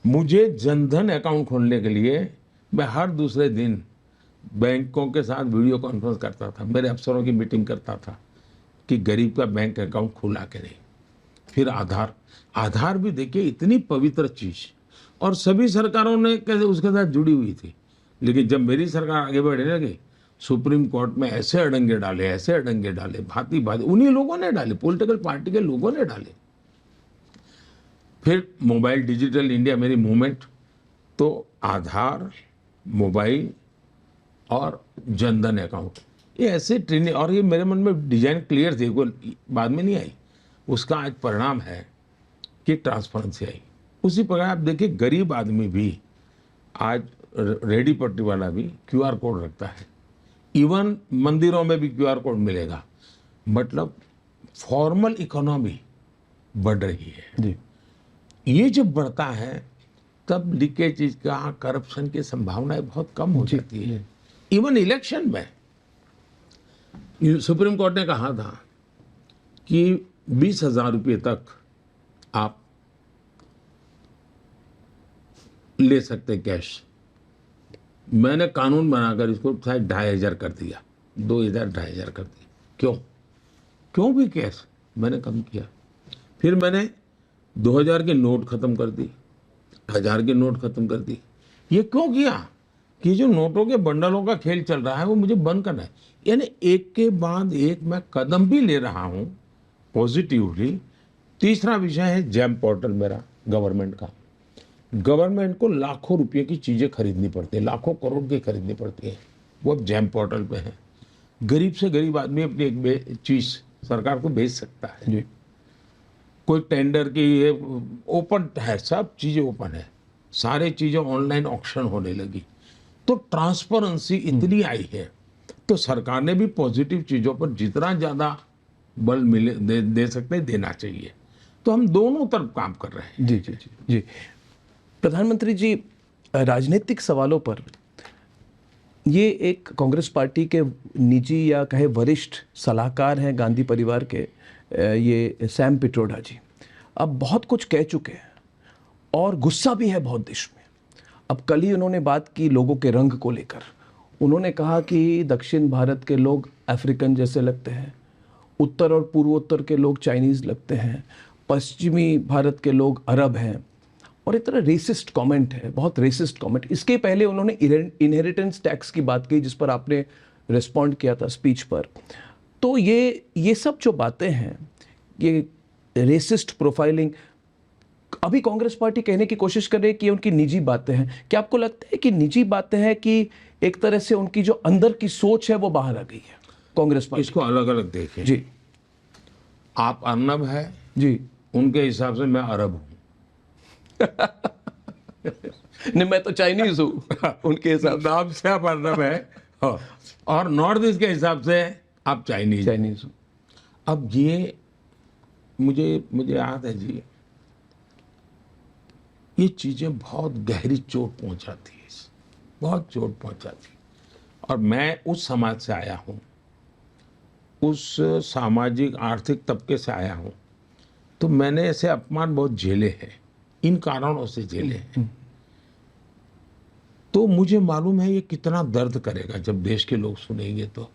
मुझे जनधन अकाउंट खोलने के लिए मैं हर दूसरे दिन बैंकों के साथ वीडियो कॉन्फ्रेंस करता था, मेरे अफसरों की मीटिंग करता था कि गरीब का बैंक अकाउंट खुला के नहीं। फिर आधार, आधार भी देखिए इतनी पवित्र चीज, और सभी सरकारों ने कैसे उसके साथ जुड़ी हुई थी। लेकिन जब मेरी सरकार आगे बढ़ने लगी, सुप्रीम कोर्ट में ऐसे अड़ंगे डाले, ऐसे अड़ंगे डाले, भांति भांति उन्हीं लोगों ने डाले, पॉलिटिकल पार्टी के लोगों ने डाले। फिर मोबाइल डिजिटल इंडिया मेरी मूवमेंट, तो आधार, मोबाइल और जनधन अकाउंट, ये ऐसे ट्रेनिंग, और ये मेरे मन में डिजाइन क्लियर थी, कोई बाद में नहीं आई। उसका आज परिणाम है कि ट्रांसपेरेंसी आई। उसी प्रकार आप देखिए गरीब आदमी भी आज, रेडी पट्टी वाला भी क्यूआर कोड रखता है, इवन मंदिरों में भी क्यूआर कोड मिलेगा। मतलब फॉर्मल इकोनॉमी बढ़ रही है जी। ये जब बढ़ता है तब लीकेज का, करप्शन की संभावनाएं बहुत कम हो जाती है। इवन इलेक्शन में सुप्रीम कोर्ट ने कहा था कि 20,000 रुपये तक आप ले सकते कैश। मैंने कानून बनाकर इसको शायद 2,500 कर दिया, 2,000 2,500 कर दिया। क्यों भी कैश मैंने कम किया। फिर मैंने 2,000 के नोट खत्म कर दी, 1,000 के नोट खत्म कर दी। ये क्यों किया कि जो नोटों के बंडलों का खेल चल रहा है वो मुझे बंद करना है। यानी एक के बाद एक मैं कदम भी ले रहा हूं पॉजिटिवली। तीसरा विषय है जैम पोर्टल मेरा, गवर्नमेंट का। गवर्नमेंट को लाखों रुपए की चीजें खरीदनी पड़ती है, लाखों करोड़ की खरीदनी पड़ती है, वो अब जैम पोर्टल पे है। गरीब से गरीब आदमी अपनी एक चीज सरकार को भेज सकता है जी। कोई टेंडर की ये ओपन है, सब चीजें ओपन है, सारे चीजें ऑनलाइन ऑक्शन होने लगी, तो ट्रांसपेरेंसी इतनी आई है। तो सरकार ने भी पॉजिटिव चीजों पर जितना ज्यादा बल दे सकते हैं देना चाहिए। तो हम दोनों तरफ काम कर रहे हैं। जी जी जी जी। प्रधानमंत्री जी, राजनीतिक सवालों पर ये एक कांग्रेस पार्टी के निजी या कहे वरिष्ठ सलाहकार हैं गांधी परिवार के, ये सैम पिट्रोडा जी अब बहुत कुछ कह चुके हैं और गुस्सा भी है बहुत देश में। अब कल ही उन्होंने बात की लोगों के रंग को लेकर। उन्होंने कहा कि दक्षिण भारत के लोग अफ्रीकन जैसे लगते हैं, उत्तर और पूर्वोत्तर के लोग चाइनीज़ लगते हैं, पश्चिमी भारत के लोग अरब हैं, और एक तरह रेसिस्ट कमेंट है, बहुत रेसिस्ट कमेंट। इसके पहले उन्होंने इनहेरिटेंस टैक्स की बात की जिस पर आपने रिस्पॉन्ड किया था स्पीच पर। तो ये सब जो बातें हैं, ये रेसिस्ट प्रोफाइलिंग, अभी कांग्रेस पार्टी कहने की कोशिश कर रही है कि उनकी निजी बातें हैं। क्या आपको लगता है कि निजी बातें हैं कि एक तरह से उनकी जो अंदर की सोच है वो बाहर आ गई है कांग्रेस पार्टी? इसको अलग अलग देखें जी। आप अर्नब है जी, उनके हिसाब से मैं अरब हूं। नहीं, मैं तो चाइनीज हूं उनके हिसाब से। नाम से आप अर्नब है और नॉर्थ ईस्ट के हिसाब से आप चाइनीज हूं। अब ये मुझे याद है जी, ये चीजें बहुत गहरी चोट पहुंचाती है, बहुत चोट पहुंचाती। और मैं उस समाज से आया हूं, उस सामाजिक आर्थिक तबके से आया हूं, तो मैंने ऐसे अपमान बहुत झेले हैं, इन कारणों से झेले हैं। तो मुझे मालूम है ये कितना दर्द करेगा जब देश के लोग सुनेंगे तो।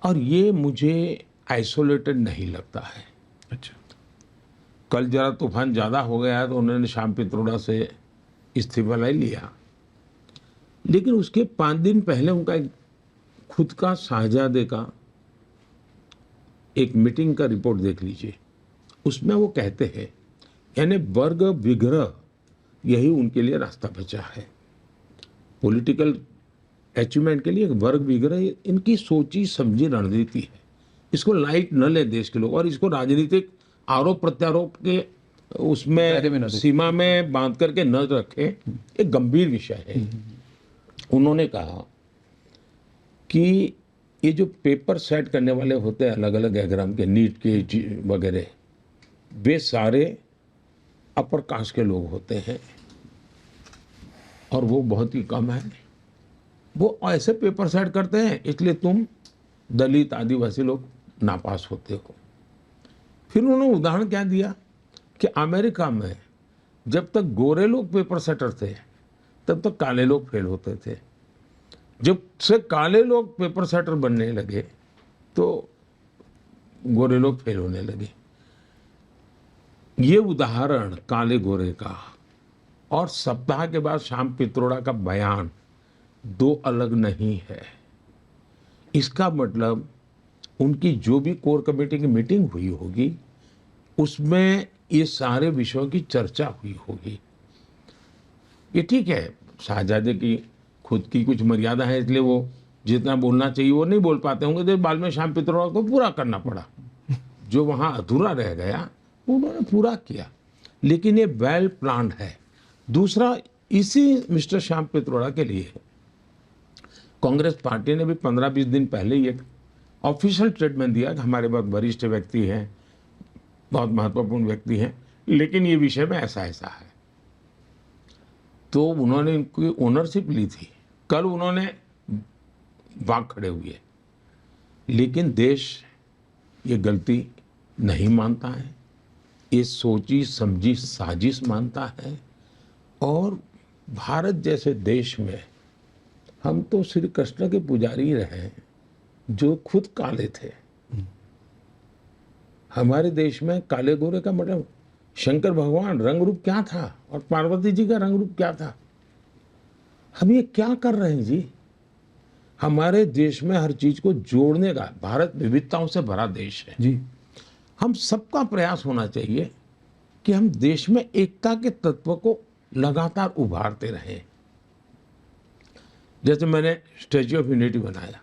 और ये मुझे आइसोलेटेड नहीं लगता है। अच्छा। कल जरा तूफान ज्यादा हो गया तो उन्होंने श्याम पित्रोड़ा से इस्तीफा ले लिया, लेकिन उसके 5 दिन पहले उनका एक खुद का शाहजादे का एक मीटिंग का रिपोर्ट देख लीजिए। उसमें वो कहते हैं, यानी वर्ग विग्रह यही उनके लिए रास्ता बचा है। पॉलिटिकल अचीवमेंट के लिए वर्ग विग्रह इनकी सोची समझी रणनीति है। इसको लाइट न ले देश के लोग, और इसको राजनीतिक आरोप प्रत्यारोप के उसमें सीमा में बांध करके न रखें। एक गंभीर विषय है। उन्होंने कहा कि ये जो पेपर सेट करने वाले होते हैं अलग अलग एग्जाम के, नीट के वगैरह, वे सारे अपर कास्ट के लोग होते हैं और वो बहुत ही कम है। वो ऐसे पेपर सेट करते हैं इसलिए तुम दलित आदिवासी लोग नापास होते हो। फिर उन्होंने उदाहरण क्या दिया कि अमेरिका में जब तक गोरे लोग पेपर सेटर थे तब तक काले लोग फेल होते थे। जब से काले लोग पेपर सेटर बनने लगे तो गोरे लोग फेल होने लगे। ये उदाहरण काले गोरे का और सप्ताह के बाद श्याम पित्रोड़ा का बयान दो अलग नहीं है। इसका मतलब उनकी जो भी कोर कमेटी की मीटिंग हुई होगी उसमें ये सारे विषयों की चर्चा हुई होगी। ये ठीक है, शाहजादे की खुद की कुछ मर्यादा है, इसलिए वो जितना बोलना चाहिए वो नहीं बोल पाते होंगे, तो बाद में श्याम पित्रोड़ा को पूरा करना पड़ा। जो वहाँ अधूरा रह गया उन्होंने पूरा किया, लेकिन ये वेल प्लान्ड है। दूसरा, इसी मिस्टर श्याम पित्रोड़ा के लिए कांग्रेस पार्टी ने भी 15-20 दिन पहले ही एक ऑफिशियल स्टेटमेंट दिया कि हमारे बहुत वरिष्ठ व्यक्ति हैं, बहुत महत्वपूर्ण व्यक्ति हैं, लेकिन ये विषय में ऐसा ऐसा है। तो उन्होंने इनकी ओनरशिप ली थी। कल उन्होंने भाग खड़े हुए, लेकिन देश ये गलती नहीं मानता है, ये सोची समझी साजिश मानता है। और भारत जैसे देश में हम तो श्री कृष्ण के पुजारी रहे जो खुद काले थे। हमारे देश में काले गोरे का मतलब शंकर भगवान रंग रूप क्या था और पार्वती जी का रंग रूप क्या था। हम ये क्या कर रहे हैं जी? हमारे देश में हर चीज को जोड़ने का, भारत विविधताओं से भरा देश है जी। हम सबका प्रयास होना चाहिए कि हम देश में एकता के तत्व को लगातार उभारते रहें। जैसे मैंने स्टैच्यू ऑफ यूनिटी बनाया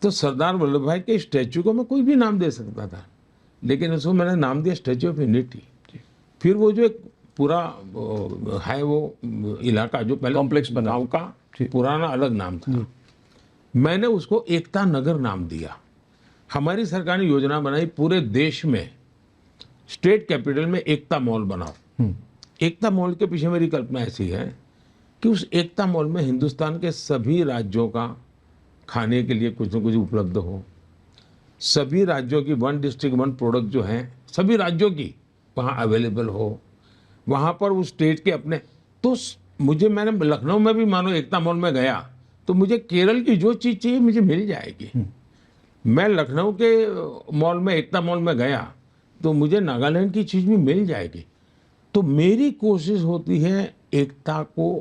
तो सरदार वल्लभ भाई के स्टैच्यू को मैं कोई भी नाम दे सकता था, लेकिन उसको मैंने नाम दिया स्टैच्यू ऑफ यूनिटी। फिर वो जो एक पूरा है वो इलाका जो पहले कॉम्प्लेक्स बना, गांव का पुराना अलग नाम था, मैंने उसको एकता नगर नाम दिया। हमारी सरकार ने योजना बनाई पूरे देश में स्टेट कैपिटल में एकता मॉल बनाओ। एकता मॉल के पीछे मेरी कल्पना ऐसी है कि उस एकता मॉल में हिंदुस्तान के सभी राज्यों का खाने के लिए कुछ न कुछ उपलब्ध हो। सभी राज्यों की वन डिस्ट्रिक्ट वन प्रोडक्ट जो है सभी राज्यों की वहाँ अवेलेबल हो। वहाँ पर उस स्टेट के अपने, तो मैंने लखनऊ में भी मानो एकता मॉल में गया तो मुझे केरल की जो चीज़ चाहिए मुझे मिल जाएगी। मैं लखनऊ के मॉल में एकता मॉल में गया तो मुझे नागालैंड की चीज़ भी मिल जाएगी। तो मेरी कोशिश होती है एकता को,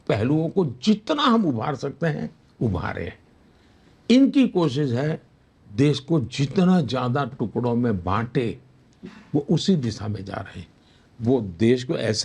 पहलुओं को जितना हम उभार सकते हैं उभारें। इनकी कोशिश है देश को जितना ज़्यादा टुकड़ों में बांटे, वो उसी दिशा में जा रहे हैं। वो देश को ऐसे